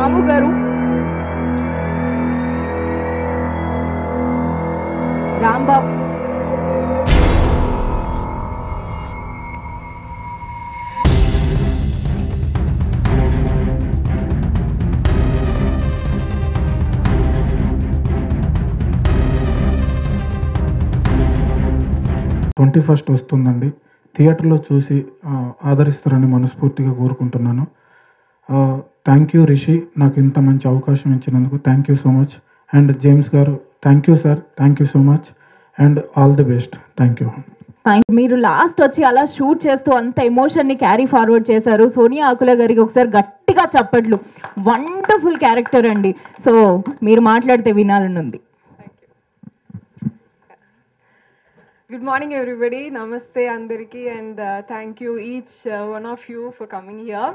రాము గారు, రాంబాబు, 21st వస్తుందండి. థియేటర్లో చూసి ఆదరిస్తారని మనస్ఫూర్తిగా కోరుకుంటున్నాను. థ్యాంక్ యూ రిషి, నాకు ఇంత మంచి అవకాశం ఇచ్చినందుకు thank you so much. And James గారు, thank you sir, thank you so much and all the best. Thank you. మీరు లాస్ట్ వచ్చి అలా షూట్ చేస్తూ అంత ఎమోషన్ని క్యారీ ఫార్వర్డ్ చేశారు. సోనియా ఆకుల గారికి ఒకసారి గట్టిగా చప్పట్లు. వండర్ఫుల్ క్యారెక్టర్ అండి. సో మీరు మాట్లాడితే వినాలని ఉంది. Good morning everybody, namaste andariki, and thank you each one of you for coming here.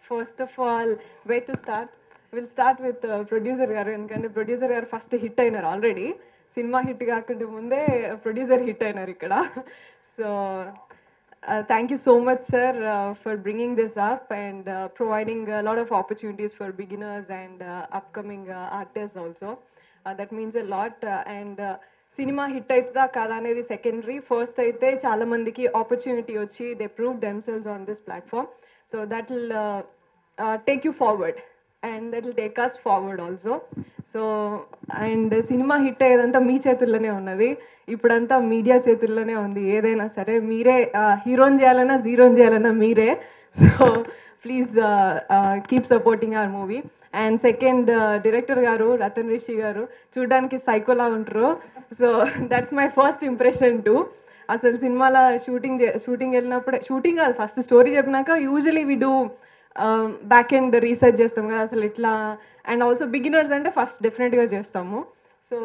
First of all, where to start? We'll start with producer garu, endukante producer garu first hit ayinaru already. Cinema hit gaakunde munde producer hit ayinaru ikkada. So thank you so much sir for bringing this up and providing a lot of opportunities for beginners and upcoming artists also. That means a lot. And cinema hit అవుతుందా కాదా అనేది secondary. First అయితే చాలా మందికి opportunity వచ్చి they prove themselves on this platform. So that will take you forward and that will take us forward also. So and cinema hit అయ్యేదంతా మీ చేతుల్లోనే ఉన్నది. ఇప్పుడంతా మీడియా చేతుల్లోనే ఉంది. ఏదైనా సరే మీరే హీరోని చేయాలన్నా జీరోని చేయాలన్నా మీరే. So please keep supporting hour movie. And second director గారు రతన్ రిషి గారు చూడడానికి సైకోలా ఉంటారు. So that's my first impression to. అసలు సినిమాలో షూటింగ్ వెళ్ళినప్పుడే, షూటింగ్ కాదు ఫస్ట్ స్టోరీ చెప్పినాక usually we do back end research చేస్తాం కదా అసలు ఇట్లా. అండ్ ఆల్సో బిగినర్స్ అంటే ఫస్ట్ డెఫినెట్గా చేస్తాము. సో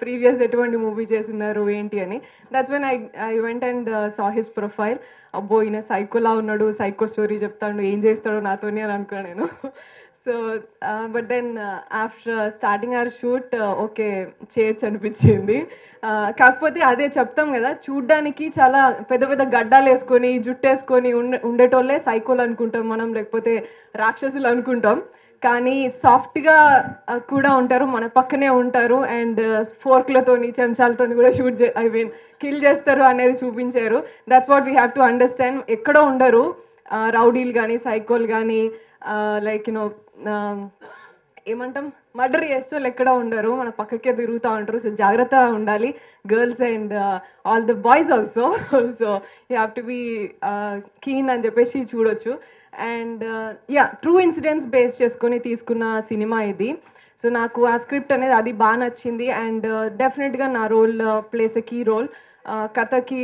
ప్రీవియస్ ఎటువంటి మూవీ చేస్తున్నారు ఏంటి అని. That's when I went and saw his profile. అబ్బో ఈయన సైకోలా ఉన్నాడు, సైకో స్టోరీ చెప్తాడు, ఏం చేస్తాడో నాతోనే అని అనుకున్నాను నేను. So but then after starting our shoot okay చేయొచ్చు అనిపించింది. కాకపోతే అదే చెప్తాం కదా, చూడ్డానికి చాలా పెద్ద పెద్ద గడ్డాలు వేసుకొని జుట్టు వేసుకొని ఉండేటోళ్ళే సైకోలు అనుకుంటాం మనం, లేకపోతే రాక్షసులు అనుకుంటాం. కానీ సాఫ్ట్గా కూడా ఉంటారు, మన పక్కనే ఉంటారు. అండ్ ఫోర్క్లతోని చెంచాలతో కూడా కిల్ చేస్తారు అనేది చూపించారు. That's what we have to understand. ఎక్కడో ఉండరు రౌడీలు కానీ సైకోలు కానీ, లైక్ యూనో ఏమంటాం మర్డర్ చేస్తూ ఎక్కడ ఉండరు, మన పక్కకే తిరుగుతూ ఉంటారు. సో జాగ్రత్తగా ఉండాలి girls and all the boys also. So you have to be keen అని చెప్పేసి చూడొచ్చు. And ya, true incidents base చేసుకొని తీసుకున్న సినిమా ఇది. సో నాకు ఆ స్క్రిప్ట్ అనేది అది బాగా నచ్చింది. అండ్ డెఫినెట్గా నా role plays a key role. కథకి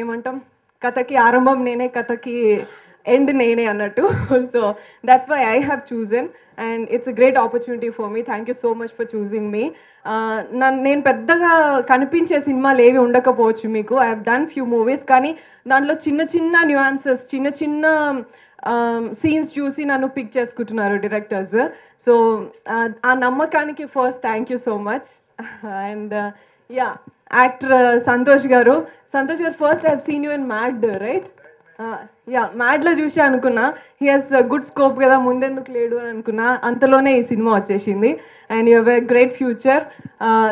ఏమంటాం, కథకి ఆరంభం నేనే, కథకి ఎండ్ నేనే అన్నట్టు. So that's why I have chosen and it's a great opportunity for me. Thank you so much for choosing me. నేను పెద్దగా కనిపించే సినిమాలు ఏవి ఉండకపోవచ్చు మీకు. I have done few movies, కానీ దాంట్లో చిన్న చిన్న న్యూయాన్సెస్, చిన్న చిన్న సీన్స్ చూసి నన్ను పిక్ చేసుకుంటున్నారు డైరెక్టర్స్. సో ఆ నమ్మకానికి first thank you so much. And yeah, actor Santosh గారు first I have seen you in Mad, right? Yeah, మ్యాడ్లో చూసి అనుకున్నా హీ హాస్ గుడ్ స్కోప్ కదా, ముందెందుకు లేడు అని అనుకున్నా. అంతలోనే ఈ సినిమా వచ్చేసింది. And you have a great future.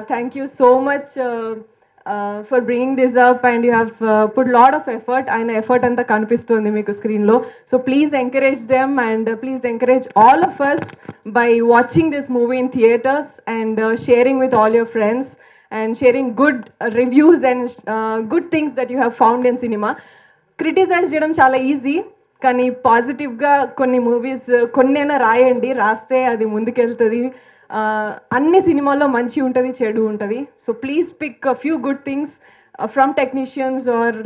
Thank you so much for bringing this up and you have put lot of effort. ఆయన ఎఫర్ట్ అంతా కనిపిస్తుంది మీకు స్క్రీన్లో. So please encourage them and please encourage all of us by watching this movie in theatres and sharing with all your friends and sharing good reviews and good things that you have found in cinema. Criticise చేయడం చాలా easy, కానీ పాజిటివ్గా కొన్ని movies కొన్నైనా రాయండి. రాస్తే అది ముందుకెళ్తుంది. అన్ని సినిమాల్లో మంచి ఉంటుంది, చెడు ఉంటుంది. So please pick a few good things from technicians or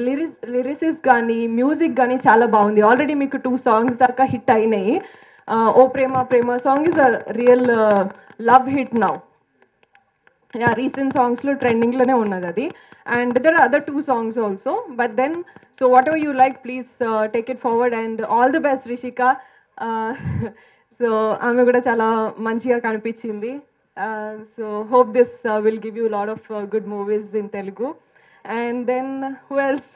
lyricist కానీ మ్యూజిక్ కానీ చాలా బాగుంది. ఆల్రెడీ మీకు 2 సాంగ్స్ దాకా హిట్ అయినాయి. O Prema Prema song is a real love hit now. Yeah, recent సాంగ్స్లో ట్రెండింగ్లోనే ఉన్నది అది. And there are other 2 songs also. But then so whatever you like please take it forward and all the best Rishika. So ఆమె కూడా చాలా మంచిగా కనిపించింది. So hope this will give you lot of good movies in Telugu. And then who else?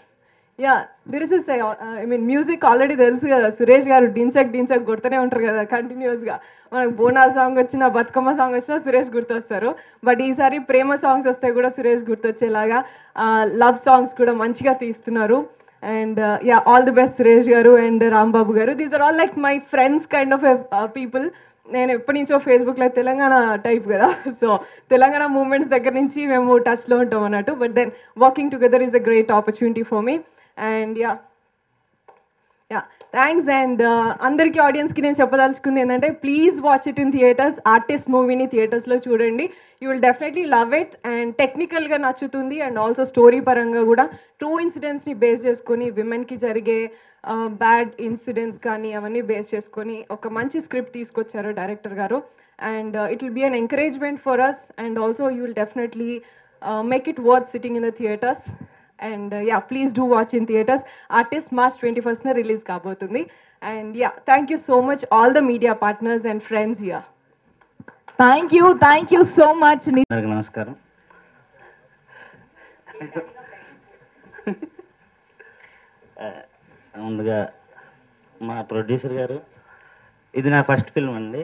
Yeah there is I mean music already తెలుసు కదా, సురేష్ గారు డించక్ డించక్ కొడుతూనే ఉంటారు కదా కంటిన్యూస్గా. మనకు బోనాల్ సాంగ్ వచ్చినా బతుకమ్మ సాంగ్ వచ్చినా సురేష్ గుర్తొస్తారు. బట్ ఈసారి ప్రేమ సాంగ్స్ వస్తే కూడా సురేష్ గుర్తొచ్చేలాగా లవ్ సాంగ్స్ కూడా మంచిగా తీస్తున్నారు. And yeah all the best Suresh గారు అండ్ రాంబాబు గారు. These are all like my friends kind of people. నేను ఎప్పటి నుంచో ఫేస్బుక్లో తెలంగాణ టైప్ కదా, సో తెలంగాణ మూమెంట్స్ దగ్గర నుంచి మేము టచ్లో ఉంటాం అన్నట్టు. But then working together is a great opportunity for me. And yeah thanks. And అందరికీ ఆడియన్స్కి నేను చెప్పదలుచుకుంది ఏంటంటే, please watch it in theatres. Artist మూవీని థియేటర్స్లో చూడండి. You will definitely love it. And టెక్నికల్గా నచ్చుతుంది అండ్ ఆల్సో స్టోరీ పరంగా కూడా ట్రూ ఇన్సిడెంట్స్ని బేస్ చేసుకొని, విమెన్కి జరిగే బ్యాడ్ ఇన్సిడెంట్స్ కానీ అవన్నీ బేస్ చేసుకొని ఒక మంచి స్క్రిప్ట్ తీసుకొచ్చారు డైరెక్టర్ గారు. And it will be an encouragement for us and also you will definitely make it worth sitting in the theatres. And yeah, please do watch in theaters. Artist March 21st na release kabotundi. And yeah, thank you so much all the media partners and friends here. Thank you so much. అందరికీ నమస్కారం. ముందుగా మా producer గారు, ఇది నా first film అండి.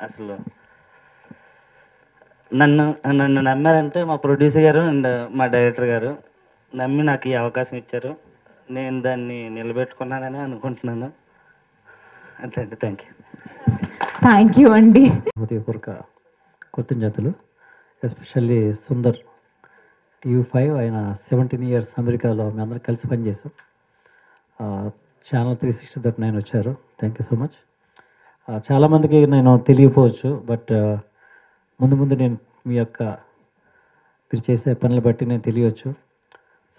అసలు నన్ను నమ్మారంటే మా ప్రొడ్యూసర్ గారు అండ్ మా డైరెక్టర్ గారు నమ్మి నాకు ఈ అవకాశం ఇచ్చారు. నేను దాన్ని నిలబెట్టుకున్నానని అనుకుంటున్నాను. అంతే అండి. థ్యాంక్ యూ అండి. హృదయపూర్వక కృతజ్ఞతలు. ఎస్పెషల్లీ సుందర్ TV5, ఆయన 17 years అమెరికాలో మేము అందరం కలిసి పనిచేసాం. ఛానల్ 360 తరపున ఆయన వచ్చారు. Thank you so much. చాలామందికి నేను తెలియకపోవచ్చు, బట్ ముందు నేను మీరు చేసే పనులు బట్టి నేను తెలియవచ్చు.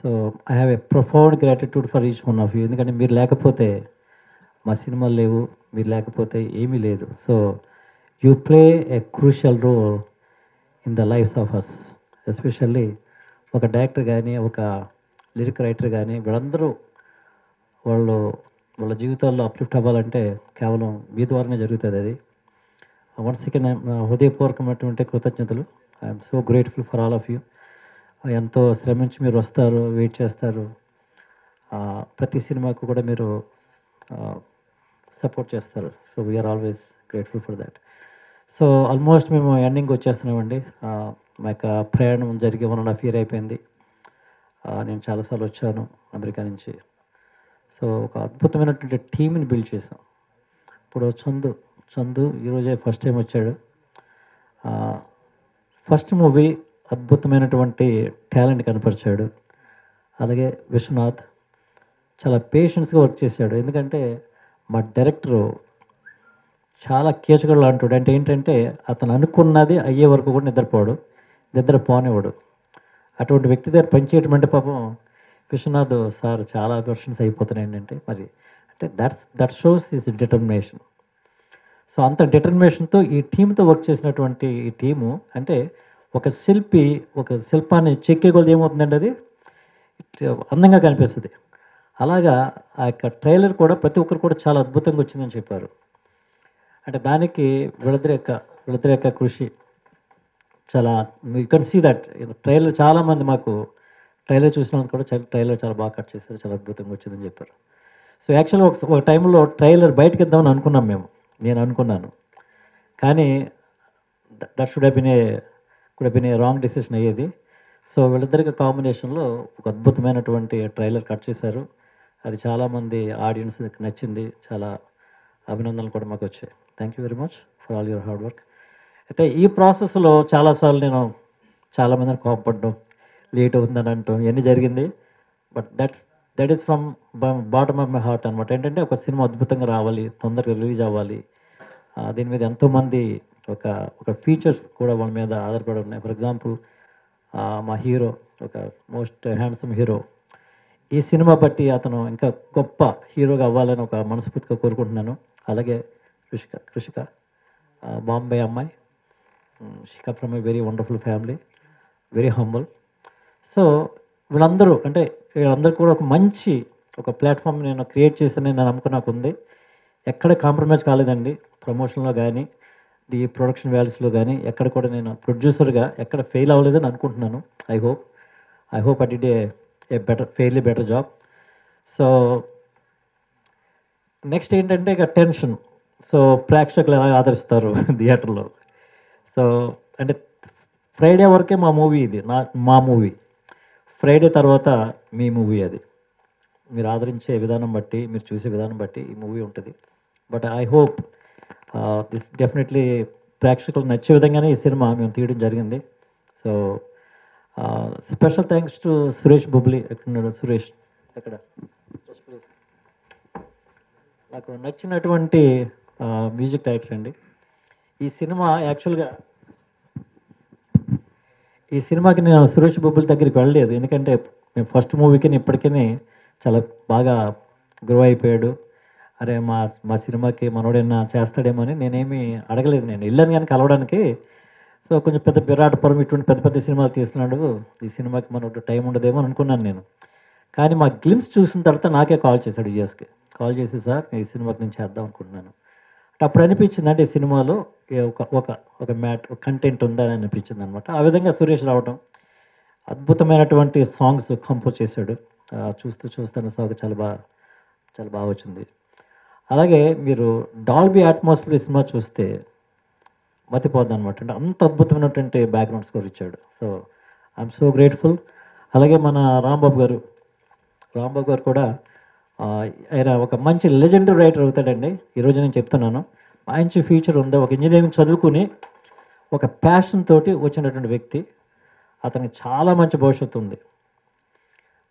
So I have a profound gratitude for each one of you. ఎందుకంటే మీరు లేకపోతే మా సినిమాలు లేవు, మీరు లేకపోతే ఏమీ లేదు. So you play a crucial role in the lives of us. Especially ఒక డైరెక్టర్ కానీ, ఒక లిరిక్ రైటర్ కానీ, వీళ్ళందరూ వాళ్ళ జీవితాల్లో అప్లిఫ్ట్ అవ్వాలంటే కేవలం మీ ద్వారానే జరుగుతుంది. అది వన్స్ సెకండ్ హృదయపూర్వకమైనటువంటి కృతజ్ఞతలు. I'm so grateful for all of you. ఎంతో శ్రమించి మీరు వస్తారు, వెయిట్ చేస్తారు. ప్రతి సినిమాకు కూడా మీరు సపోర్ట్ చేస్తారు. So we are always grateful for that. So almost మేము ఎండింగ్ వచ్చేస్తున్నామండి. మా యొక్క ప్రయాణం జరిగి 1.5 years అయిపోయింది. నేను చాలాసార్లు వచ్చాను అమెరికా నుంచి. సో ఒక అద్భుతమైనటువంటి టీంని బిల్డ్ చేసాం. ఇప్పుడు చందు ఈరోజే ఫస్ట్ టైం వచ్చాడు. ఫస్ట్ మూవీ అద్భుతమైనటువంటి టాలెంట్ కనపరిచాడు. అలాగే విశ్వనాథ్ చాలా పేషెన్స్గా వర్క్ చేశాడు. ఎందుకంటే మా డైరెక్టరు చాలా కేచుగడు లాంటాడు. అంటే ఏంటంటే అతను అనుకున్నది అయ్యే వరకు కూడా నిద్రపోనివాడు. అటువంటి వ్యక్తి దగ్గర పనిచేయటం అంటే పాపం విశ్వనాథ్ సార్ చాలా వెర్షన్స్ అయిపోతున్నాయి ఏంటంటే మరి అంటే that shows is determination. So అంత డిటర్మినేషన్తో ఈ టీంతో వర్క్ చేసినటువంటి ఈ టీము అంటే ఒక శిల్పాన్ని చెక్కే కొద్ది ఏమవుతుందండి, అది అందంగా కనిపిస్తుంది. అలాగా ఆ యొక్క ట్రైలర్ కూడా ప్రతి ఒక్కరు కూడా చాలా అద్భుతంగా వచ్చిందని చెప్పారు. అంటే దానికి వీళ్ళిద్దరి యొక్క కృషి చాలా, you can see that trailer. చాలామంది మాకు ట్రైలర్ చూసిన కూడా ట్రైలర్ చాలా బాగా కట్ చేశారు, చాలా అద్భుతంగా వచ్చిందని చెప్పారు. సో యాక్చువల్గా ఒక టైంలో ట్రైలర్ బయటకు ఇద్దామని అనుకున్నాం నేను అనుకున్నాను. కానీ that should have been a wrong decision అయ్యేది. సో వీళ్ళిద్దరికి కాంబినేషన్లో ఒక అద్భుతమైనటువంటి ట్రైలర్ కట్ చేశారు. అది చాలామంది ఆడియన్స్ నచ్చింది. చాలా అభినందనలు కూడా మాకు వచ్చాయి. Thank you very much for all your hard work. అయితే ఈ ప్రాసెస్లో చాలాసార్లు నేను చాలామందిని కోపపడ్డం, లేట్ అవుతుందని అంటాం, ఇవన్నీ జరిగింది. But that is from bottom of my heart అనమాట. ఏంటంటే ఒక సినిమా అద్భుతంగా రావాలి, తొందరగా రిలీజ్ అవ్వాలి. దీని మీద ఎంతోమంది ఒక ఫీచర్స్ కూడా వాళ్ళ మీద ఆధారపడి ఉన్నాయి. ఫర్ ఎగ్జాంపుల్ మా హీరో ఒక మోస్ట్ హ్యాండ్సమ్ హీరో. ఈ సినిమా బట్టి అతను ఇంకా గొప్ప హీరోగా అవ్వాలని ఒక మనస్ఫూర్తిగా కోరుకుంటున్నాను. అలాగే కృషిక బాంబే అమ్మాయి. She come from a very wonderful family, very humble. So వీళ్ళందరూ కూడా ఒక మంచి ప్లాట్ఫామ్ నేను క్రియేట్ చేస్తానని నా నమ్మకం నాకు ఉంది. ఎక్కడ కాంప్రమైజ్ కాలేదండి. ప్రమోషన్లో కానీ, ది ప్రొడక్షన్ వాల్యూస్లో కానీ ఎక్కడ కూడా నేను ప్రొడ్యూసర్గా ఎక్కడ ఫెయిల్ అవ్వలేదని అనుకుంటున్నాను. I hope I did a fairly better job. So next ఏంటంటే ఇక టెన్షన్. సో ప్రేక్షకులు ఎలా ఆదరిస్తారు థియేటర్లో. సో అంటే ఫ్రైడే వరకే మా మూవీ ఇది, మా మూవీ. ఫ్రైడే తర్వాత మీ మూవీ అది. మీరు ఆదరించే విధానం బట్టి, మీరు చూసే విధానం బట్టి ఈ మూవీ ఉంటుంది. But I hope this definitely ప్రేక్షకులకు నచ్చే విధంగానే ఈ సినిమా మేము తీయడం జరిగింది. So special thanks to Suresh Bubli. ఎక్కడున్నాడు సురేష్? ఎక్కడ? ప్లీజ్. నాకు నచ్చినటువంటి మ్యూజిక్ డైరెక్టర్ అండి. ఈ సినిమా యాక్చువల్గా ఈ సినిమాకి నేను సురేష్ బొబ్బుల దగ్గరికి వెళ్ళలేదు, ఎందుకంటే మేము ఫస్ట్ మూవీకి ఇప్పటికీ చాలా బాగా గ్రో అయిపోయాడు. అరే మా సినిమాకి మనోడైనా చేస్తాడేమో అని నేనేమి అడగలేదు. నేను వెళ్ళాను కానీ కలవడానికి. సో కొంచెం పెద్ద విరాటపురం ఇటువంటి పెద్ద పెద్ద సినిమాలు తీస్తున్నాడు, ఈ సినిమాకి మనోడు టైం ఉండదేమో అనుకున్నాను నేను. కానీ మా గ్లిమ్స్ చూసిన తర్వాత నాకే కాల్ చేశాడు యూఎస్కి. కాల్ చేసి సార్ ఈ సినిమాకి నేను చేద్దాం అనుకుంటున్నాను అంటే అప్పుడు అనిపించింది అంటే ఈ సినిమాలో ఒక కంటెంట్ ఉందని అనిపించింది అనమాట. ఆ విధంగా సురేష్ రావడం, అద్భుతమైనటువంటి సాంగ్స్ కంపోజ్ చేశాడు. చూస్తున్న సాంగ్ చాలా బాగా వచ్చింది. అలాగే మీరు డాల్బీ అట్మాస్ఫియర్ సినిమా చూస్తే మతిపోద్ది అనమాట. అంటే అంత అద్భుతమైనటువంటి బ్యాక్గ్రౌండ్ స్కోర్ ఇచ్చాడు. So I'm so grateful. అలాగే మన రాంబాబు గారు కూడా ఆయన ఒక మంచి లెజెండరీ రైటర్ అవుతాడండి. ఈరోజు నేను చెప్తున్నాను, మంచి ఫ్యూచర్ ఉంది. ఒక ఇంజనీరింగ్ చదువుకుని ఒక ప్యాషన్ తోటి వచ్చినటువంటి వ్యక్తి. అతనికి చాలా మంచి భవిష్యత్తు ఉంది.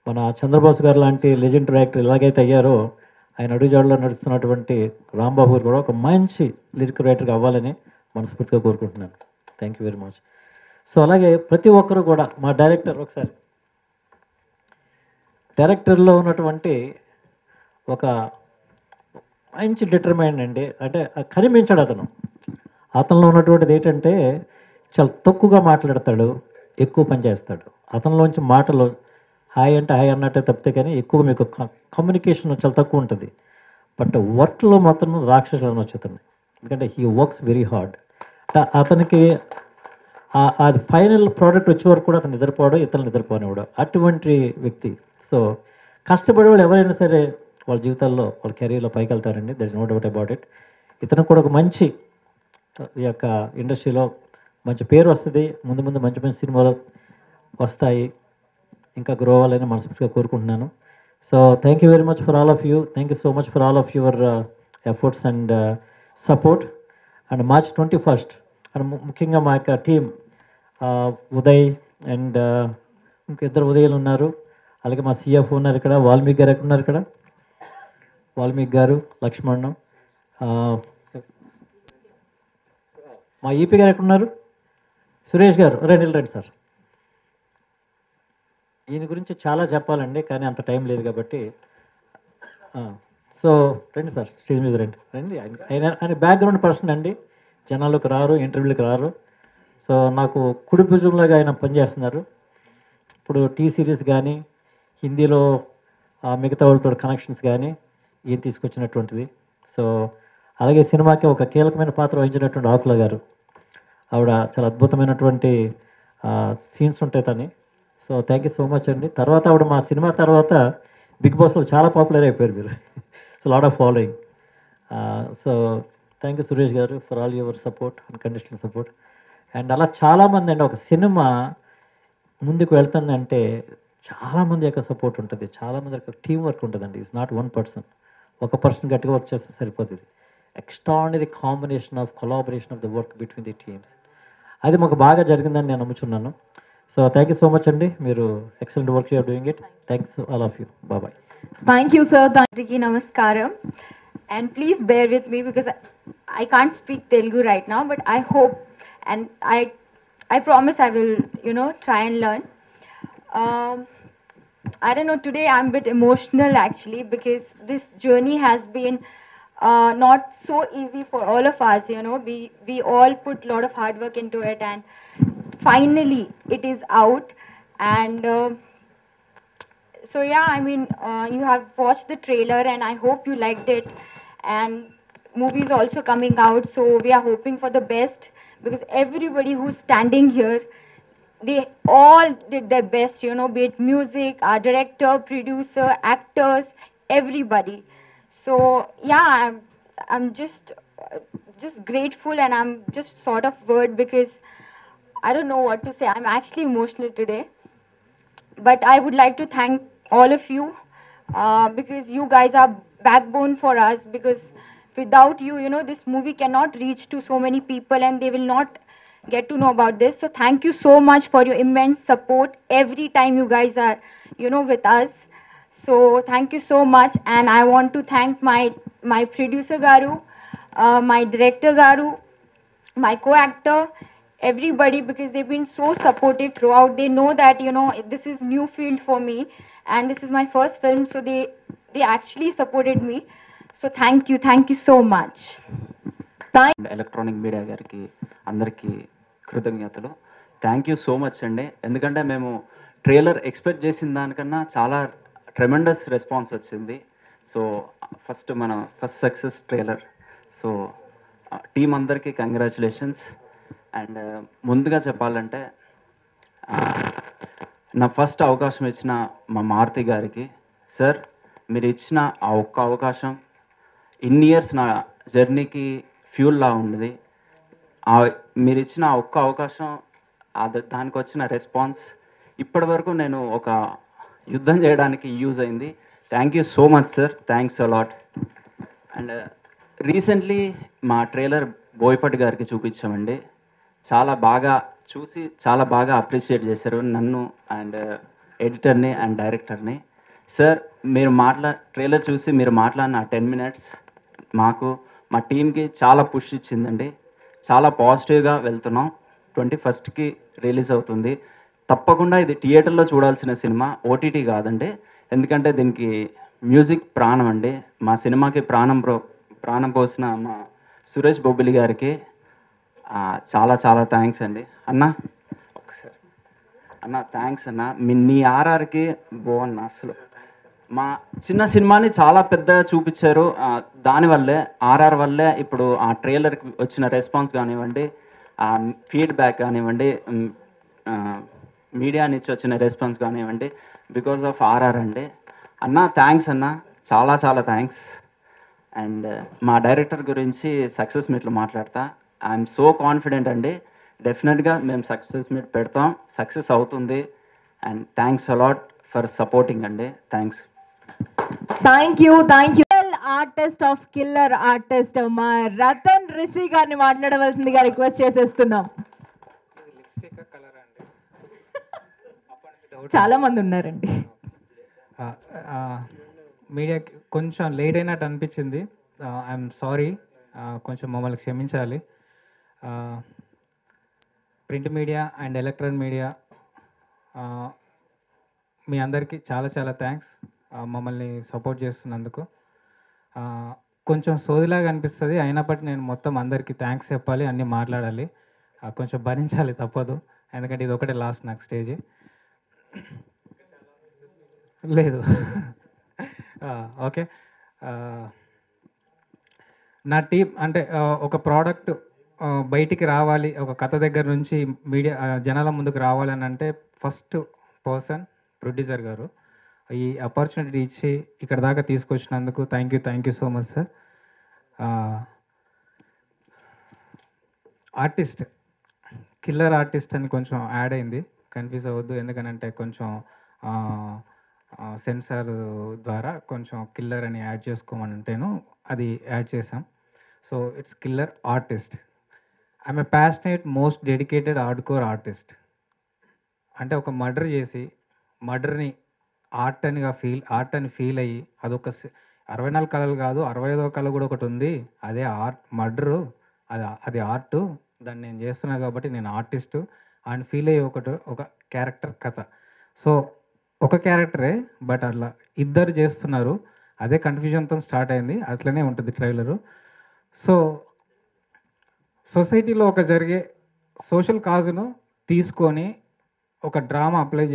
మన చంద్రబోస్ గారు లాంటి లెజెండరీ రైటర్ ఎలాగైతే అయ్యారో, ఆయన అడుగుజాడలో నడుస్తున్నటువంటి రాంబాబు గారు కూడా ఒక మంచి లిరిక్ రైటర్గా అవ్వాలని మనస్ఫూర్తిగా కోరుకుంటున్నాను. Thank you very much. So అలాగే ప్రతి ఒక్కరు కూడా మా డైరెక్టర్లో ఉన్నటువంటి ఒక మంచి డిటర్మైండ్ అండి. అంటే కనిపించాడు అతనిలో ఉన్నటువంటిది ఏంటంటే చాలా తక్కువగా మాట్లాడతాడు, ఎక్కువ పని చేస్తాడు. అతనిలోంచి మాటలు హాయ్ అంటే హాయ్ అన్నట్టే తప్పితే కానీ ఎక్కువ మీకు కమ్యూనికేషన్ చాలా తక్కువ ఉంటుంది. బట్ వర్క్లో మాత్రం రాక్షసులను వచ్చేతుంది. ఎందుకంటే హీ వర్క్స్ వెరీ హార్డ్. అతనికి అది ఫైనల్ ప్రోడక్ట్ వచ్చే వరకు కూడా అతను నిద్రపోవడం, ఇతరులు నిద్రపోనివ్వడం అటువంటి వ్యక్తి. సో కష్టపడే వాళ్ళు ఎవరైనా సరే వాళ్ళ జీవితాల్లో వాళ్ళ కెరీర్లో పైకి వెళ్తారండి. There is no doubt about it. ఇతను కూడా ఒక మంచి ఈ యొక్క ఇండస్ట్రీలో మంచి పేరు వస్తుంది. ముందు మంచి మంచి సినిమాలు వస్తాయి, ఇంకా గ్రో అవ్వాలని మనస్ఫూర్తిగా కోరుకుంటున్నాను. So thank you very much for all of you. Thank you so much for all of your efforts and support. And March 21st and ముఖ్యంగా మా యొక్క టీం ఉదయ్ అండ్ ఇంకా ఇద్దరు ఉదయాలు ఉన్నారు. అలాగే మా సిఎఫ్ ఉన్నారు ఇక్కడ, వాల్మీకి గారు ఎక్కడున్నారు ఇక్కడ, వాల్మీకి గారు, లక్ష్మణ్, మా ఈపీ గారు ఎక్కడున్నారు, సురేష్ గారు రండి సార్. ఈయన గురించి చాలా చెప్పాలండి కానీ అంత టైం లేదు కాబట్టి సో రండి సార్, స్టేజ్ మీద రండి. ఆయన బ్యాక్గ్రౌండ్ పర్సన్ అండి, జనాలకు రారు, ఇంటర్వ్యూలకు రారు. సో నాకు కుడి భుజంలాగా ఆయన పనిచేస్తున్నారు. ఇప్పుడు టీ సిరీస్ కానీ హిందీలో మిగతా వాళ్ళతో కనెక్షన్స్ కానీ ఈయన తీసుకొచ్చినటువంటిది. సో అలాగే సినిమాకి ఒక కీలకమైన పాత్ర వహించినటువంటి ఆకుల గారు, ఆవిడ చాలా అద్భుతమైనటువంటి సీన్స్ ఉంటాయి తని. So thank you so much అండి. తర్వాత ఆవిడ మా సినిమా తర్వాత బిగ్ బాస్లో చాలా పాపులర్ అయిపోయారు మీరు. So lot of following. So thank you Suresh గారు for all your support and conditional support. And అలా చాలామంది అండి, ఒక సినిమా ముందుకు వెళ్తుందంటే చాలామంది యొక్క సపోర్ట్ ఉంటుంది, చాలామంది యొక్క టీం వర్క్ ఉంటుందండి. It's not one person. ఒక పర్సన్ గట్టిగా వర్క్ చేస్తే సరిపోతుంది. Extraordinary combination of collaboration of the work between the teams. అది మాకు బాగా జరిగిందని నేను నమ్ముచున్నాను. So thank you so much అండి. మీరు excellent work you're doing it. Thanks all of you. Bye. Thank you sir. అందరికీ నమస్కారం. And please bear with me because I can't speak Telugu right now, but I hope and I promise I will, try and learn. I don't know, today I'm a bit emotional actually because this journey has been not so easy for all of us, we all put a lot of hard work into it and finally it is out. And so yeah, I mean, you have watched the trailer and I hope you liked it. And movie is also coming out, so we are hoping for the best because everybody who's standing here, they all did their best, you know, be it music, our director, producer, actors, everybody. So yeah, I'm just grateful, and I'm just sort of word because I don't know what to say. I'm actually emotional today. But I would like to thank all of you because you guys are backbone for us. Because without you, you know, this movie cannot reach to so many people, and they will not get to know about this. So thank you so much for your immense support every time you guys are, you know, with us. So thank you so much, and I want to thank my producer Garu, my director Garu, my co-actor, everybody, because they've been so supportive throughout. They know that, you know, this is new field for me, and this is my first film, so they actually supported me. So thank you so much. Electronic media గారికి అందరికీ కృతజ్ఞతలు. Thank you so much అండి. ఎందుకంటే మేము trailer expect చేసిన దానికన్నా చాలా tremendous response వచ్చింది. సో మన first success trailer. So team అందరికీ కంగ్రాచులేషన్స్. అండ్ ముందుగా చెప్పాలంటే నా ఫస్ట్ అవకాశం ఇచ్చిన మా మారుతి గారికి, సార్ మీరు ఇచ్చిన ఆ ఒక్క అవకాశం ఇన్ని ఇయర్స్ నా జర్నీకి ఫ్యూల్లా ఉన్నది. మీరు ఇచ్చిన ఆ ఒక్క అవకాశం, దానికి వచ్చిన రెస్పాన్స్ ఇప్పటి వరకు నేను ఒక యుద్ధం చేయడానికి యూజ్ అయింది. Thank you so much sir, thanks a lot. And recently మా ట్రైలర్ బోయపాటి గారికి చూపించామండి. చాలా బాగా అప్రిషియేట్ చేశారు నన్ను అండ్ ఎడిటర్ని అండ్ డైరెక్టర్ని. సార్ మీరు ట్రైలర్ చూసి మీరు మాట్లాడిన 10 minutes మాకు మా టీంకి చాలా పుష్ ఇచ్చిందండి. చాలా పాజిటివ్గా వెళ్తున్నాం. 21st రిలీజ్ అవుతుంది. తప్పకుండా ఇది థియేటర్లో చూడాల్సిన సినిమా, ఓటీటీ కాదండి. ఎందుకంటే దీనికి మ్యూజిక్ ప్రాణం అండి. మా సినిమాకి ప్రాణం పోసిన మా సురేష్ బొబ్బిలి గారికి చాలా చాలా థ్యాంక్స్ అండి. ఒకసారి థ్యాంక్స్ అన్న. నీ ఆర్ఆర్కి బాగున్నా. అసలు మా చిన్న సినిమాని చాలా పెద్దగా చూపించారు. దానివల్లే ఆర్ఆర్ వల్లే ఇప్పుడు ఆ ట్రైలర్కి వచ్చిన రెస్పాన్స్ కానివ్వండి, ఫీడ్బ్యాక్ కానివ్వండి, మీడియా నుంచి వచ్చిన రెస్పాన్స్ కానివ్వండి, బికాజ్ ఆఫ్ ఆర్ఆర్ అండి. థ్యాంక్స్ అన్న, చాలా చాలా థ్యాంక్స్. అండ్ మా డైరెక్టర్ గురించి సక్సెస్ మీట్లో మాట్లాడతా. ఐఎమ్ సో కాన్ఫిడెంట్ అండి. డెఫినెట్గా మేము సక్సెస్ మీట్ పెడతాం, సక్సెస్ అవుతుంది. And thanks a lot for supporting అండి. Thanks. Thank you artist of killer artist మా రతన్ రిషి గారిని మాట్లాడవలసిందిగా రిక్వెస్ట్ చేసేస్తున్నాం. చాలా మంది ఉన్నారండి. మీడియాకి కొంచెం లేట్ అయినట్టు అనిపించింది. ఐఎమ్ సారీ, కొంచెం మమ్మల్ని క్షమించాలి. Print media and electronic media మీ అందరికీ చాలా చాలా థ్యాంక్స్ మమ్మల్ని సపోర్ట్ చేస్తున్నందుకు. కొంచెం సోదిలాగా అనిపిస్తుంది, అయినప్పటికీ నేను మొత్తం అందరికీ థ్యాంక్స్ చెప్పాలి, అన్నీ మాట్లాడాలి. కొంచెం భరించాలి, తప్పదు. ఎందుకంటే ఇది ఒకటే లాస్ట్ నాకు స్టేజ్. లేదు ఓకే. నా టీం అంటే ఒక ప్రోడక్ట్ బయటికి రావాలి, ఒక కథ దగ్గర నుంచి మీడియా జనాల ముందుకు రావాలని అంటే ఫస్ట్ పర్సన్ ప్రొడ్యూసర్ గారు. ఈ ఆపర్చునిటీ ఇచ్చి ఇక్కడ దాకా తీసుకొచ్చినందుకు thank you so much sir. Artist killer artist అని కొంచెం యాడ్ అయింది, కన్ఫ్యూజ్ అవ్వద్దు. ఎందుకనంటే కొంచెం సెన్సార్ ద్వారా కొంచెం కిల్లర్ అని యాడ్ చేసుకోమని అంటేను అది యాడ్ చేసాం. So it's killer artist. I'm a passionate most dedicated hardcore artist. అంటే ఒక మర్డర్ చేసి మర్డర్ని ఆర్ట్ అని ఫీల్ అయ్యి అదొక 64 కళలు కాదు 65వ కళ కూడా ఒకటి ఉంది, అదే ఆర్ట్. మర్డరు అది ఆర్టు, దాన్ని నేను చేస్తున్నా కాబట్టి నేను ఆర్టిస్టు అని ఫీల్ అయ్యి ఒక క్యారెక్టర్ కథ. సో ఒక క్యారెక్టరే, బట్ అట్లా ఇద్దరు చేస్తున్నారు. అదే కన్ఫ్యూజన్తో స్టార్ట్ అయింది, అట్లనే ఉంటుంది ట్రైలరు. సో సొసైటీలో ఒక జరిగే సోషల్ కాజును తీసుకొని ఒక డ్రామా అప్లై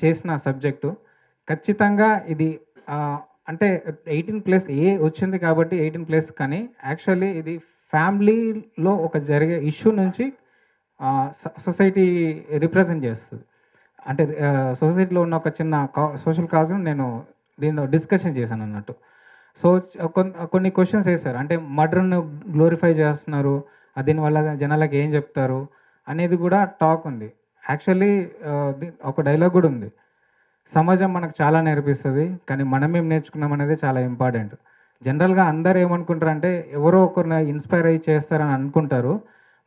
చేసిన సబ్జెక్టు ఖచ్చితంగా ఇది అంటే 18+ వచ్చింది కాబట్టి 18+, కానీ యాక్చువల్లీ ఇది ఫ్యామిలీలో ఒక జరిగే ఇష్యూ నుంచి సొసైటీ రిప్రజెంట్ చేస్తుంది. అంటే సొసైటీలో ఉన్న ఒక చిన్న సోషల్ కాజ్ను నేను దీనిలో డిస్కషన్ చేశాను అన్నట్టు. సో కొన్ని క్వశ్చన్స్ వేశారు, అంటే మర్డర్ను గ్లోరిఫై చేస్తున్నారు, దీనివల్ల జనాలకు ఏం చెప్తారు అనేది కూడా టాక్ ఉంది. యాక్చువల్లీ ఒక డైలాగ్ కూడా ఉంది, సమాజం మనకు చాలా నేర్పిస్తుంది కానీ మనం ఏం నేర్చుకున్నాం అనేది చాలా ఇంపార్టెంట్. జనరల్గా అందరు ఏమనుకుంటారు అంటే ఎవరో ఒకరిని ఇన్స్పైర్ అయ్యి చేస్తారని అనుకుంటారు.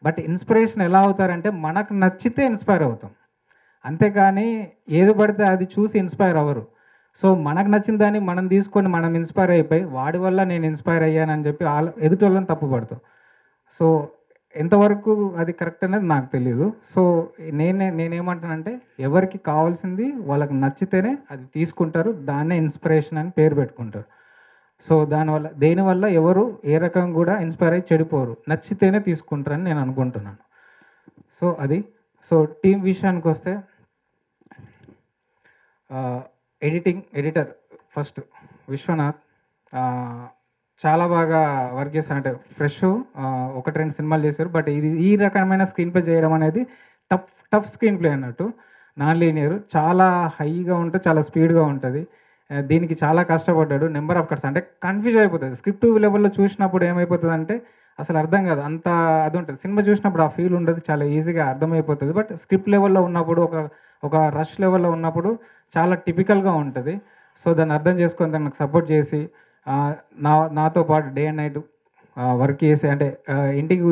బట్ ఇన్స్పిరేషన్ ఎలా అవుతారంటే మనకు నచ్చితే ఇన్స్పైర్ అవుతాం, అంతేకాని ఏది పడితే అది చూసి ఇన్స్పైర్ అవ్వరు. సో మనకు నచ్చిన దాన్ని మనం తీసుకొని మనం ఇన్స్పైర్ అయిపోయి వాడి వల్ల నేను ఇన్స్పైర్ అయ్యానని చెప్పి ఎదుటి వాళ్ళని తప్పుపడతాం. సో ఎంతవరకు అది కరెక్ట్ అనేది నాకు తెలియదు. సో నేనేమంటానంటే ఎవరికి కావాల్సింది వాళ్ళకి నచ్చితేనే అది తీసుకుంటారు, దాన్నే ఇన్స్పిరేషన్ అని పేరు పెట్టుకుంటారు. సో దేనివల్ల ఎవరు ఏ రకంగా కూడా ఇన్స్పైర్ అయ్యి చెడిపోరు, నచ్చితేనే తీసుకుంటారని నేను అనుకుంటున్నాను. సో అది. సో టీం విషయానికి వస్తే ఎడిటర్ ఫస్ట్ విశ్వనాథ్ చాలా బాగా వర్క్ చేశారు. అంటే ఫ్రెష్ 1-2 సినిమాలు చేశారు, బట్ ఇది ఈ రకమైన స్క్రీన్ ప్లే చేయడం అనేది టఫ్ స్క్రీన్ ప్లే అన్నట్టు. నాన్ లీనియర్, చాలా హైగా ఉంటుంది, చాలా స్పీడ్గా ఉంటుంది. దీనికి చాలా కష్టపడ్డాడు. నెంబర్ ఆఫ్ కట్స్ అంటే కన్ఫ్యూజ్ అయిపోతుంది. స్క్రిప్ట్ లెవెల్లో చూసినప్పుడు ఏమైపోతుంది అంటే అసలు అర్థం కాదు, అంత అది ఉంటుంది. సినిమా చూసినప్పుడు ఆ ఫీల్ ఉండదు, చాలా ఈజీగా అర్థమైపోతుంది. బట్ స్క్రిప్ట్ లెవెల్లో ఉన్నప్పుడు ఒక రష్ లెవెల్లో ఉన్నప్పుడు చాలా టిపికల్గా ఉంటుంది. సో దాన్ని అర్థం చేసుకొని దానికి సపోర్ట్ చేసి నాతో పాటు డే అండ్ నైట్ వర్క్ చేసి, అంటే ఇంటికి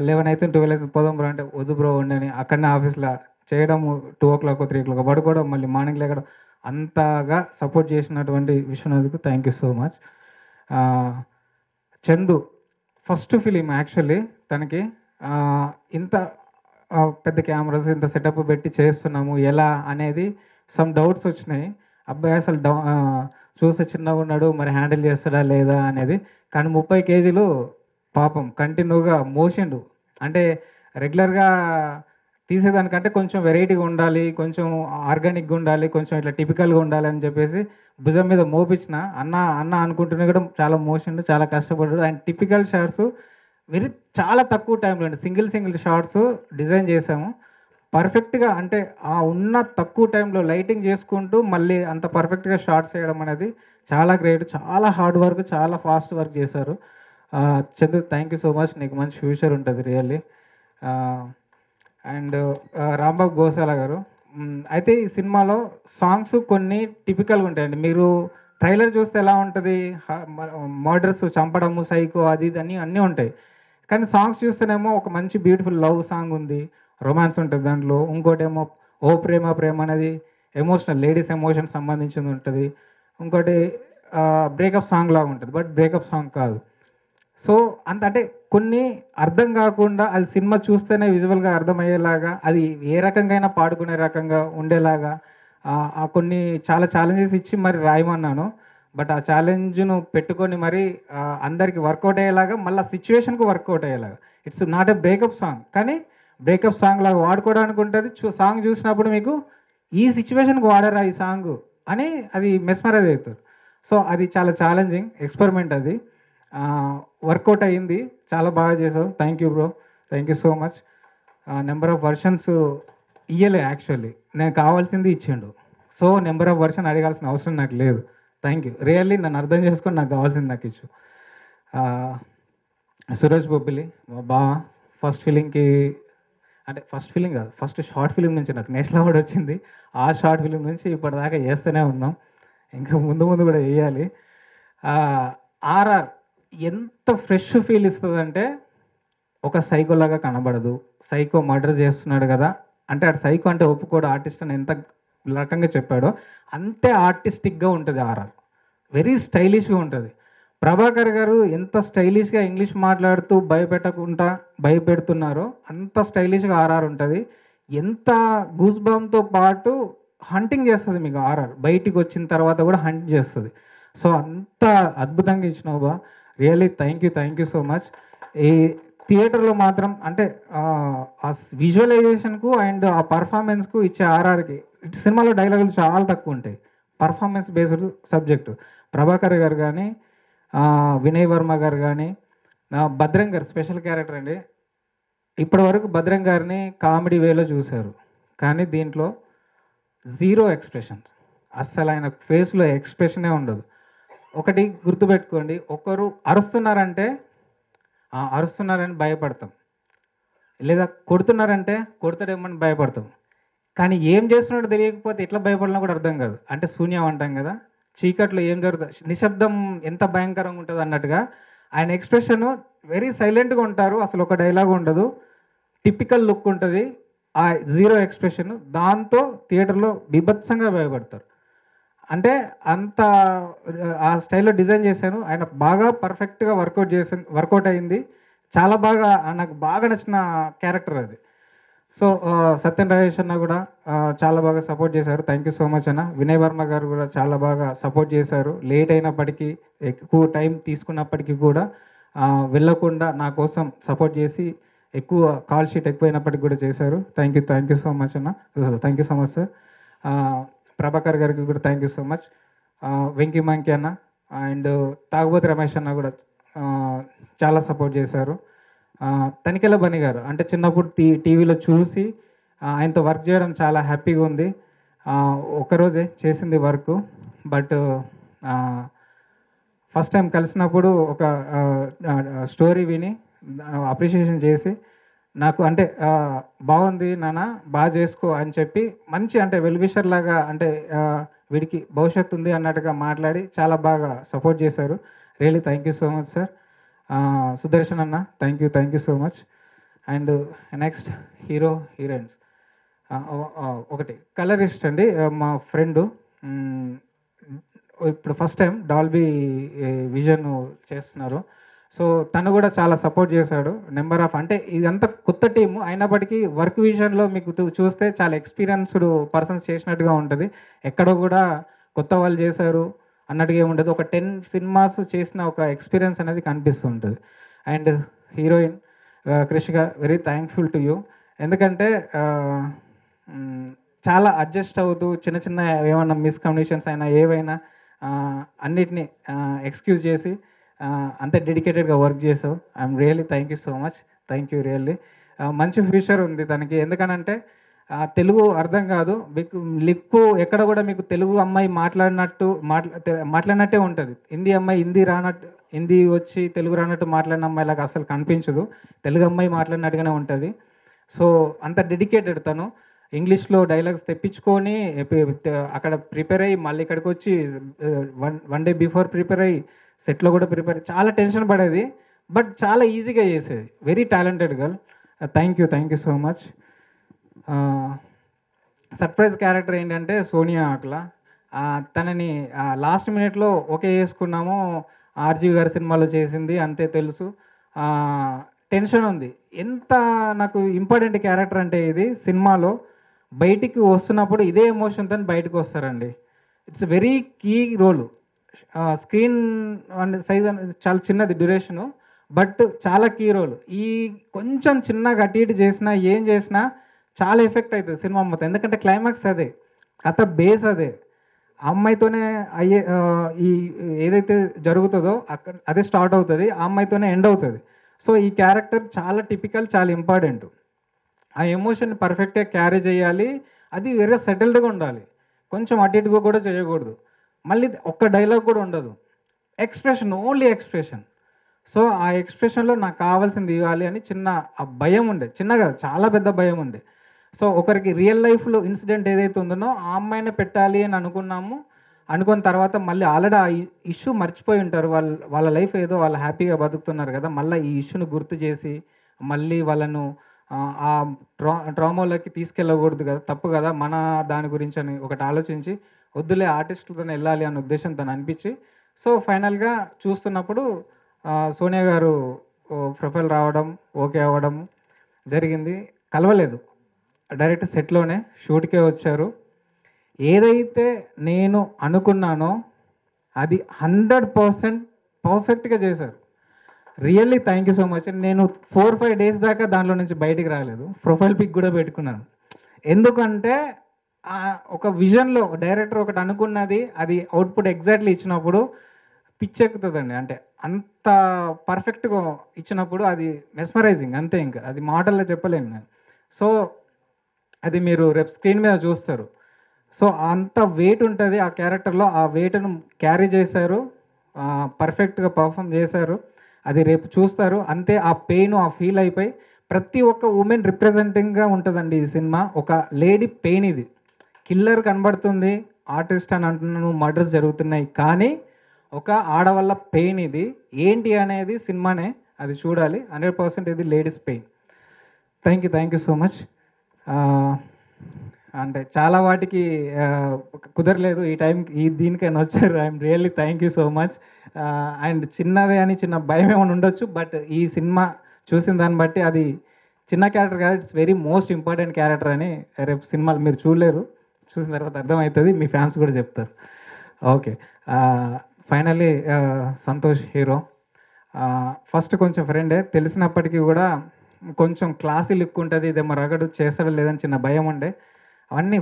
11 అయితే 12 అయితే పోదాం బ్రో అంటే వద్దు బ్రో ఉండని అక్కడనే ఆఫీస్లో చేయడము, 2 o'clock 3 o'clock పడుకోవడం, మళ్ళీ మార్నింగ్ లేకడం, అంతగా సపోర్ట్ చేసినటువంటి విశ్వనాథ్కు thank you so much. Chandu first film actually తనకి ఇంత పెద్ద కెమెరాస్ ఇంత సెటప్ పెట్టి చేస్తున్నాము ఎలా అనేది సమ్ డౌట్స్ వచ్చినాయి. అబ్బాయి అసలు చూస్తే చిన్నగా ఉన్నాడు, మరి హ్యాండిల్ చేస్తాడా లేదా అనేది. కానీ 30 kgs పాపం కంటిన్యూగా మోసిండు. అంటే రెగ్యులర్గా తీసేదానికంటే కొంచెం వెరైటీగా ఉండాలి, కొంచెం ఆర్గానిక్గా ఉండాలి, కొంచెం ఇట్లా టిపికల్గా ఉండాలి అని చెప్పేసి భుజం మీద మోపించిన అన్న అనుకుంటున్నా కూడా చాలా మోసిండు, చాలా కష్టపడ్డాడు. అండ్ టిపికల్ షార్ట్స్ చాలా తక్కువ టైంలో అండి సింగిల్ షార్ట్స్ డిజైన్ చేసాము పర్ఫెక్ట్గా. అంటే ఆ ఉన్న తక్కువ టైంలో లైటింగ్ చేసుకుంటూ మళ్ళీ అంత పర్ఫెక్ట్గా షార్ట్స్ చేయడం అనేది చాలా గ్రేట్, చాలా హార్డ్ వర్క్, చాలా ఫాస్ట్ వర్క్ చేశారు. చంద్ర థ్యాంక్ యూ సో మచ్, నీకు మంచి ఫ్యూచర్ ఉంటుంది రియల్లీ. అండ్ రాంబాబు గోసాల గారు అయితే ఈ సినిమాలో సాంగ్స్ కొన్ని టిపికల్గా ఉంటాయండి. మీరు ట్రైలర్ చూస్తే ఎలా ఉంటుంది, మర్డర్స్, చంపడము, సైకో అది ఇది అన్నీ ఉంటాయి. కానీ సాంగ్స్ చూస్తేనేమో ఒక మంచి బ్యూటిఫుల్ లవ్ సాంగ్ ఉంది, రొమాన్స్ ఉంటుంది దాంట్లో. ఇంకోటేమో ఓ ప్రేమ ప్రేమ అనేది ఎమోషనల్, లేడీస్ ఎమోషన్ సంబంధించింది ఉంటుంది. ఇంకోటి బ్రేకప్ సాంగ్ లాగా ఉంటుంది, బట్ బ్రేకప్ సాంగ్ కాదు. సో అంటే కొన్ని అర్థం కాకుండా అది సినిమా చూస్తేనే విజువల్గా అర్థమయ్యేలాగా, అది ఏ రకంగా పాడుకునే రకంగా ఉండేలాగా కొన్ని చాలా ఛాలెంజెస్ ఇచ్చి మరి రాయమన్నాను. బట్ ఆ ఛాలెంజ్ను పెట్టుకొని మరి అందరికి వర్కౌట్ అయ్యేలాగా, మళ్ళీ సిచ్యువేషన్కి వర్కౌట్ అయ్యేలాగా. It's not a breakup song, కానీ బ్రేకప్ సాంగ్ లాగా వాడుకోవడానికి ఉంటుంది. సాంగ్ చూసినప్పుడు మీకు ఈ సిచ్యువేషన్కి వాడారా ఈ సాంగ్ అని అది మెస్మరైజ్ అవుతారు. సో అది చాలా ఛాలెంజింగ్ ఎక్స్పెరిమెంట్, అది వర్కౌట్ అయ్యింది, చాలా బాగా చేసావు. Thank you bro, thank you so much. Number of versions ఇయ్యలే, యాక్చువల్లీ నేను కావాల్సింది ఇచ్చిండు. సో నెంబర్ ఆఫ్ వర్షన్ అడగాల్సిన అవసరం నాకు లేదు. థ్యాంక్ యూ, రియల్లీ నన్ను అర్థం చేసుకొని నాకు కావాల్సింది నాకు ఇచ్చు. సురేష్ బొబ్బిలి మా బావ, ఫస్ట్ ఫిలింకి అంటే ఫస్ట్ ఫిలిం కాదు, ఫస్ట్ షార్ట్ ఫిలిం నుంచి నాకు నేషనల్ అవార్డు వచ్చింది. ఆ షార్ట్ ఫిలిం నుంచి ఇప్పటిదాకా చేస్తూనే ఉన్నాం, ఇంకా ముందు కూడా వేయాలి. ఆర్ఆర్ ఎంత ఫ్రెష్ ఫీల్ ఇస్తుందంటే, ఒక సైకోలాగా కనబడదు. సైకో మర్డర్ చేస్తున్నాడు కదా అంటే అటు సైకో అంటే ఒప్పుకోడు ఆర్టిస్ట్ అని ఎంత రకంగా చెప్పాడో అంతే ఆర్టిస్టిక్గా ఉంటుంది ఆర్ఆర్. వెరీ స్టైలిష్గా ఉంటుంది. ప్రభాకర్ గారు ఎంత స్టైలిష్గా ఇంగ్లీష్ మాట్లాడుతూ భయపెడుతున్నారో అంత స్టైలిష్గా ఆర్ఆర్ ఉంటుంది. ఎంత గూస్ బాంతో పాటు హంటింగ్ చేస్తుంది మీకు ఆర్ఆర్, బయటికి వచ్చిన తర్వాత కూడా హంట్ చేస్తుంది. సో అంత అద్భుతంగా ఇచ్చినావు బా, really thank you so much. ఈ థియేటర్లో మాత్రం అంటే ఆ విజువలైజేషన్కు అండ్ ఆ పర్ఫార్మెన్స్కు ఇచ్చే ఆర్ఆర్కి, సినిమాలో డైలాగులు చాలా తక్కువ ఉంటాయి, పర్ఫార్మెన్స్ బేస్డ్ సబ్జెక్టు. ప్రభాకర్ గారు కానీ, వినయ్ వర్మ గారు కానీ, భద్రం గారు స్పెషల్ క్యారెక్టర్ అండి, ఇప్పటివరకు భద్రం గారిని కామెడీ వేలో చూశారు, కానీ దీంట్లో జీరో ఎక్స్ప్రెషన్స్. అస్సలు ఆయన ఫేస్లో ఎక్స్ప్రెషనే ఉండదు. ఒకటి గుర్తుపెట్టుకోండి, ఒకరు అరుస్తున్నారంటే అరుస్తున్నారని భయపడతాం, లేదా కొడుతున్నారంటే కొడతాడేమని భయపడతాం. కానీ ఏం చేస్తున్నాడో తెలియకపోతే ఎట్లా భయపడాలో కూడా అర్థం కాదు. అంటే శూన్యం అంటాం కదా, చీకట్లో ఏం జరుగుతుంది, నిశ్శబ్దం ఎంత భయంకరంగా ఉంటుంది అన్నట్టుగా ఆయన ఎక్స్ప్రెషన్ వెరీ సైలెంట్గా ఉంటారు. అసలు ఒక డైలాగ్ ఉండదు, టిపికల్ లుక్ ఉంటుంది, ఆ జీరో ఎక్స్ప్రెషన్. దాంతో థియేటర్లో బీభత్సంగా భయపడతారు. అంటే అంత ఆ స్టైల్లో డిజైన్ చేశాను. ఆయన బాగా పర్ఫెక్ట్గా వర్కౌట్ అయింది. చాలా బాగా నాకు బాగా నచ్చిన క్యారెక్టర్ అది. సో సత్యన్ రాజేష్ అన్న కూడా చాలా బాగా సపోర్ట్ చేశారు. థ్యాంక్ యూ సో మచ్ అన్న. వినయ్ వర్మ గారు కూడా చాలా బాగా సపోర్ట్ చేశారు. లేట్ అయినప్పటికీ, ఎక్కువ టైం తీసుకున్నప్పటికీ కూడా వెళ్ళకుండా నా కోసం సపోర్ట్ చేసి, ఎక్కువ కాల్ షీట్ ఎక్కువైనప్పటికీ కూడా చేశారు. థ్యాంక్ యూ సో మచ్ అన్న. Thank you so much sir. Prabhakar గారికి కూడా thank you so much. Venky మంకి అన్న అండ్ తాగుబోతు రమేష్ అన్న కూడా చాలా సపోర్ట్ చేశారు. తనికెళ్ళ బని గారు అంటే చిన్నప్పుడు టీవీలో చూసి ఆయనతో వర్క్ చేయడం చాలా హ్యాపీగా ఉంది. ఒకరోజే చేసింది వర్క్, బట్ ఫస్ట్ టైం కలిసినప్పుడు ఒక స్టోరీ విని అప్రిషియేషన్ చేసి నాకు అంటే బాగుంది నాన్న, బాగా చేసుకో అని చెప్పి మంచి అంటే వెల్విషర్ లాగా, అంటే వీడికి భవిష్యత్తు ఉంది అన్నట్టుగా మాట్లాడి చాలా బాగా సపోర్ట్ చేశారు. Really thank you so much sir. Sudarshan అన్న thank you so much. And next heroines ఒకటి కలరిస్ట్ అండి, మా ఫ్రెండు. ఇప్పుడు ఫస్ట్ టైం డాల్బీ విజన్ చేస్తున్నారు. సో తను కూడా చాలా సపోర్ట్ చేశాడు. నెంబర్ ఆఫ్ అంటే ఇదంతా కొత్త టీము అయినప్పటికీ వర్క్ విజన్లో మీకు చూస్తే చాలా ఎక్స్పీరియన్స్డ్ పర్సన్స్ చేసినట్టుగా ఉంటుంది. ఎక్కడో కూడా కొత్త వాళ్ళు చేశారు అన్నట్టుగా ఏముండదు. ఒక 10 సినిమాస్ చేసిన ఒక ఎక్స్పీరియన్స్ అనేది కనిపిస్తూ ఉంటుంది. And heroine Krishika, very thankful to you. ఎందుకంటే చాలా అడ్జస్ట్ అవుతూ చిన్న చిన్న ఏమైనా మిస్కమ్యూనికేషన్స్ అయినా ఏవైనా అన్నిటినీ ఎక్స్క్యూజ్ చేసి అంత డెడికేటెడ్గా వర్క్ చేసావు. I'm really thank you so much. Thank you really. మంచి ఫ్యూచర్ ఉంది తనకి. ఎందుకనంటే తెలుగు అర్థం కాదు, మీకు లిప్పు ఎక్కడ కూడా మీకు తెలుగు అమ్మాయి మాట్లాడినట్టే ఉంటుంది. హిందీ అమ్మాయి హిందీ వచ్చి తెలుగు రానట్టు మాట్లాడిన అమ్మాయిలాగా అసలు కనిపించదు. తెలుగు అమ్మాయి మాట్లాడినట్టుగానే ఉంటుంది. సో అంత డెడికేటెడ్ తను. ఇంగ్లీష్లో డైలాగ్స్ తెప్పించుకొని అక్కడ ప్రిపేర్ అయ్యి మళ్ళీ ఇక్కడికి వచ్చి వన్ డే బిఫోర్ ప్రిపేర్ అయ్యి సెట్లో కూడా చాలా టెన్షన్ పడేది, బట్ చాలా ఈజీగా చేసేది. Very talented girl. Thank you so much. Surprise character ఏంటంటే సోనియా ఆకుల. తనని లాస్ట్ మినిట్లో ఓకే చేసుకున్నాము. ఆర్జీవి గారి సినిమాలో చేసింది అంతే తెలుసు. టెన్షన్ ఉంది. ఎంత నాకు ఇంపార్టెంట్ క్యారెక్టర్ అంటే ఇది సినిమాలో బయటికి వస్తున్నప్పుడు ఇదే ఎమోషన్తో బయటకు వస్తారండి. It's very key role. Screen size చాలా చిన్నది డ్యూరేషను, బట్ చాలా కీ రోల్. ఈ కొంచెం చిన్నగా అటు ఇటు చేసినా ఏం చేసినా చాలా ఎఫెక్ట్ అవుతుంది సినిమా మొత్తం. ఎందుకంటే క్లైమాక్స్ అదే, కథ బేస్ అదే, ఆ అమ్మాయితోనే అయ్యే ఈ ఏదైతే జరుగుతుందో అక్కడ అదే స్టార్ట్ అవుతుంది, ఆ అమ్మాయితోనే ఎండ్ అవుతుంది. సో ఈ క్యారెక్టర్ చాలా టిపికల్, చాలా ఇంపార్టెంట్. ఆ ఎమోషన్ పర్ఫెక్ట్గా క్యారీ చేయాలి. అది వేరే సెటిల్డ్గా ఉండాలి, కొంచెం అటు ఇటుగా కూడా చేయకూడదు. మళ్ళీ ఒక్క డైలాగ్ కూడా ఉండదు, ఎక్స్ప్రెషన్, ఓన్లీ ఎక్స్ప్రెషన్. సో ఆ ఎక్స్ప్రెషన్లో నాకు కావాల్సింది ఇవ్వాలి అని చిన్న ఆ భయం ఉండే, చిన్నగా చాలా పెద్ద భయం ఉంది. సో ఒకరికి రియల్ లైఫ్లో ఇన్సిడెంట్ ఏదైతే ఉందో ఆ అమ్మాయినే పెట్టాలి అని అనుకున్న తర్వాత మళ్ళీ ఆల్రెడీ ఆ ఇష్యూ మర్చిపోయి ఉంటారు. వాళ్ళ లైఫ్ ఏదో వాళ్ళు హ్యాపీగా బతుకుతున్నారు కదా, మళ్ళీ ఈ ఇష్యూని గుర్తు చేసి మళ్ళీ వాళ్ళను ఆ ట్రామాలోకి తీసుకెళ్ళకూడదు కదా, తప్పు కదా మన దాని గురించి అని ఒకటి ఆలోచించి వద్దులే ఆర్టిస్టులతో వెళ్ళాలి అన్న ఉద్దేశంతో అనిపించి, సో ఫైనల్గా చూస్తున్నప్పుడు సోనియా గారు ప్రొఫైల్ రావడం, ఓకే అవ్వడం జరిగింది. కలవలేదు, డైరెక్ట్ సెట్లోనే షూట్కే వచ్చారు. ఏదైతే నేను అనుకున్నానో అది 100% పర్ఫెక్ట్గా చేశారు. Really thank you so much. నేను 4-5 డేస్ దాకా దాంట్లో నుంచి బయటికి రాలేదు. ప్రొఫైల్ పిక్ కూడా పెట్టుకున్నాను. ఎందుకంటే ఒక విజన్లో డైరెక్టర్ ఒకటి అనుకున్నది అది అవుట్పుట్ ఎగ్జాక్ట్లీ ఇచ్చినప్పుడు పిచ్చెక్కుతుందండి. అంటే అంత పర్ఫెక్ట్గా ఇచ్చినప్పుడు అది మెస్మరైజింగ్ అంతే, ఇంకా అది మాటల్లో చెప్పలేను నేను. సో అది మీరు రేపు స్క్రీన్ మీద చూస్తారు. సో అంత వెయిట్ ఉంటుంది ఆ క్యారెక్టర్లో, ఆ వెయిట్ను క్యారీ చేశారు, పర్ఫెక్ట్గా పర్ఫామ్ చేశారు. అది రేపు చూస్తారు. అంతే ఆ పెయిన్ ఆ ఫీల్ అయిపోయి ప్రతి ఒక్క ఉమెన్ రిప్రజెంటింగ్గా ఉంటుందండి ఈ సినిమా. ఒక లేడీ పెయిన్ ఇది. కిల్లర్ కనబడుతుంది, ఆర్టిస్ట్ అని అంటున్నాను, మర్డర్స్ జరుగుతున్నాయి, కానీ ఒక ఆడవాళ్ళ పెయిన్ ఇది ఏంటి అనేది సినిమానే, అది చూడాలి. 100% ఇది ladies pain. Thank you so much. అంటే చాలా వాటికి కుదరలేదు ఈ టైంకి, దీనికైనా వచ్చారు. I'm really thank you so much. And చిన్నదే అని చిన్న భయం ఏమైనా ఉండొచ్చు, బట్ ఈ సినిమా చూసిన దాన్ని బట్టి అది చిన్న క్యారెక్టర్ కాదు, it's very most important character అని రేపు సినిమాలు మీరు చూడలేరు, చూసిన తర్వాత అర్థమవుతుంది, మీ ఫ్యాన్స్ కూడా చెప్తారు. Okay, finally Santosh hero. First కొంచెం ఫ్రెండే, తెలిసినప్పటికీ కూడా కొంచెం క్లాసీ లుక్ ఉంటుంది, ఇదేమో రగడు చేస్తాడో లేదని చిన్న భయం ఉండే. అవన్నీ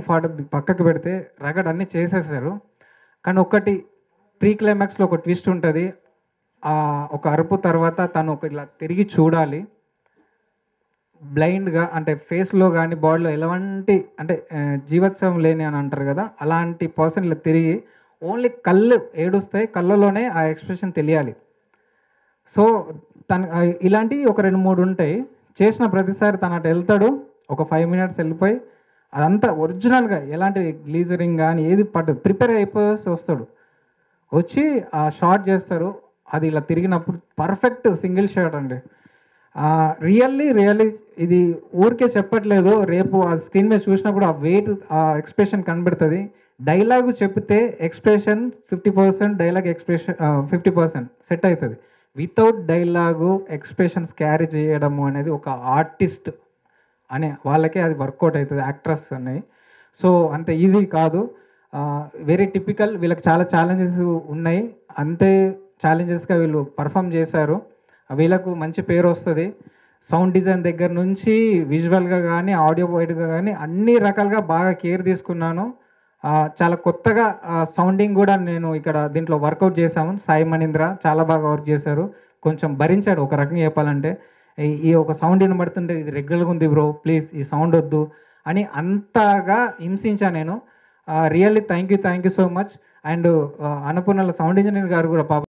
పక్కకు పెడితే రగడ్ అన్నీ చేసేసారు. కానీ ఒకటి ప్రీ క్లైమాక్స్లో ఒక ట్విస్ట్ ఉంటుంది. ఒక అరుపు తర్వాత తను ఒక ఇలా తిరిగి చూడాలి బ్లైండ్గా, అంటే ఫేస్లో కానీ బాడీలో ఎలాంటి అంటే జీవోత్సవం లేని అని అంటారు కదా, అలాంటి పర్సన్ ఇలా తిరిగి ఓన్లీ కళ్ళు ఏడుస్తాయి, కళ్ళలోనే ఆ ఎక్స్ప్రెషన్ తెలియాలి. సో తను ఇలాంటివి ఒక 2-3 ఉంటాయి. చేసిన ప్రతిసారి తను అటు వెళ్తాడు, ఒక 5 minutes వెళ్ళిపోయి అదంతా ఒరిజినల్గా ఎలాంటి గ్లీజరింగ్ కానీ ఏది పట్టు ప్రిపేర్ అయిపోయి వస్తాడు, వచ్చి ఆ షాట్ చేస్తారు. అది ఇలా తిరిగినప్పుడు పర్ఫెక్ట్ సింగిల్ షాట్ అండి. రియల్లీ ఇది ఊరికే చెప్పట్లేదు, రేపు ఆ స్క్రీన్ మీద చూసినప్పుడు ఆ వెయిట్ ఆ ఎక్స్ప్రెషన్ కనబడుతుంది. డైలాగు చెప్తే ఎక్స్ప్రెషన్ 50%, డైలాగ్ ఎక్స్ప్రెషన్ 50% సెట్ అవుతుంది. వితౌట్ డైలాగు ఎక్స్ప్రెషన్స్ క్యారీ చేయడము అనేది ఒక ఆర్టిస్ట్ అనే వాళ్ళకే అది వర్కౌట్ అవుతుంది, యాక్ట్రెస్ అని. సో అంత ఈజీ కాదు, వెరీ టిపికల్. వీళ్ళకి చాలా ఛాలెంజెస్ ఉన్నాయి, అంతే ఛాలెంజెస్గా వీళ్ళు పర్ఫామ్ చేశారు. వీళ్ళకు మంచి పేరు వస్తుంది. సౌండ్ డిజైన్ దగ్గర నుంచి విజువల్గా కానీ ఆడియో వైడ్గా కానీ అన్ని రకాలుగా బాగా కేర్ తీసుకున్నాను. చాలా కొత్తగా సౌండింగ్ కూడా నేను ఇక్కడ దీంట్లో వర్కౌట్ చేశాము. సాయి మణీంద్ర చాలా బాగా వర్క్ చేశారు, కొంచెం భరించాడు ఒక రకంగా చెప్పాలంటే. ఈ ఒక సౌండ్ వినబడుతుంటే ఇది రెగ్యులర్గా ఉంది బ్రో, ప్లీజ్ ఈ సౌండ్ వద్దు అని అంతగా హింసించాను నేను. Really thank you so much. And అన్నపూర్ణల సౌండ్ ఇంజనీర్ గారు కూడా పాపం